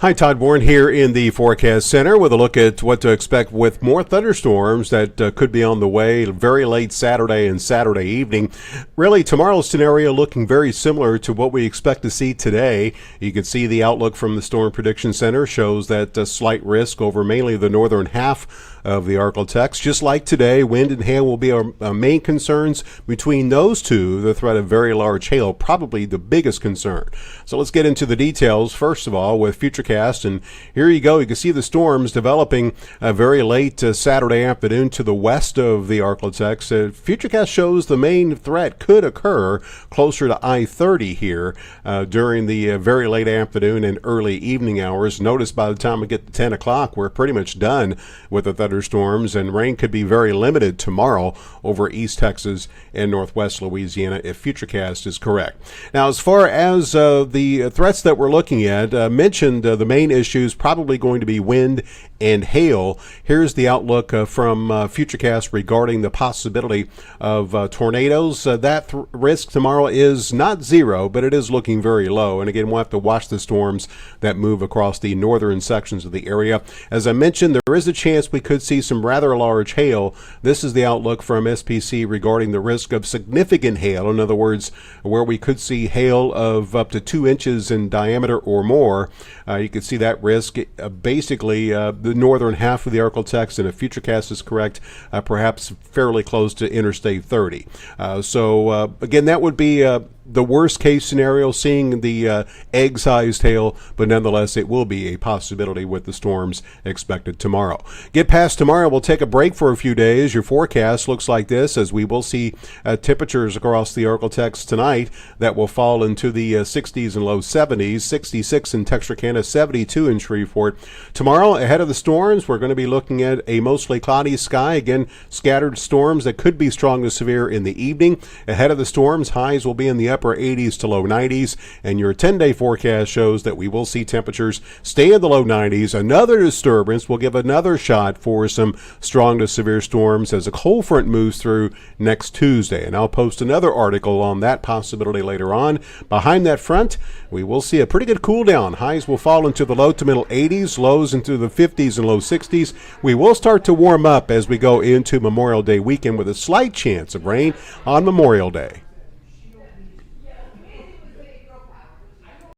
Hi, Todd Warren here in the Forecast Center with a look at what to expect with more thunderstorms that could be on the way very late Saturday and Saturday evening. Really, tomorrow's scenario looking very similar to what we expect to see today. You can see the outlook from the Storm Prediction Center shows that slight risk over mainly the northern half of the Arklatex. Just like today, wind and hail will be our main concerns. Between those two, the threat of very large hail probably the biggest concern. So let's get into the details. First of all, with Futurecast, and here you go. You can see the storms developing very late Saturday afternoon to the west of the Arklatex. Futurecast shows the main threat could occur closer to I-30 here during the very late afternoon and early evening hours. Notice by the time we get to 10 o'clock, we're pretty much done with the thunderstorms, and rain could be very limited tomorrow over East Texas and Northwest Louisiana if Futurecast is correct. Now, as far as the threats that we're looking at, mentioned the main issues probably going to be wind and hail. Here's the outlook from Futurecast regarding the possibility of tornadoes. That risk tomorrow is not zero, but it is looking very low. And again, we'll have to watch the storms that move across the northern sections of the area. As I mentioned, there is a chance we could see some rather large hail. This is the outlook from SPC regarding the risk of significant hail. In other words, where we could see hail of up to 2 inches in diameter or more. You could see that risk basically the northern half of the Arklatex, and if Futurecast is correct, perhaps fairly close to Interstate 30. Again, that would be the worst case scenario, seeing the egg-sized hail, but nonetheless it will be a possibility with the storms expected tomorrow. Get past tomorrow, we'll take a break for a few days. Your forecast looks like this, as we will see temperatures across the Arklatex tonight that will fall into the 60s and low 70s, 66 in Texarkana, 72 in Shreveport. Tomorrow, ahead of the storms, we're going to be looking at a mostly cloudy sky. Again, scattered storms that could be strong to severe in the evening. Ahead of the storms, highs will be in the upper 80s to low 90s, and your 10-day forecast shows that we will see temperatures stay in the low 90s. Another disturbance will give another shot for some strong to severe storms as a cold front moves through next Tuesday, and I'll post another article on that possibility later on. Behind that front, we will see a pretty good cool down. Highs will fall into the low to middle 80s, lows into the 50s and low 60s. We will start to warm up as we go into Memorial Day weekend with a slight chance of rain on Memorial Day.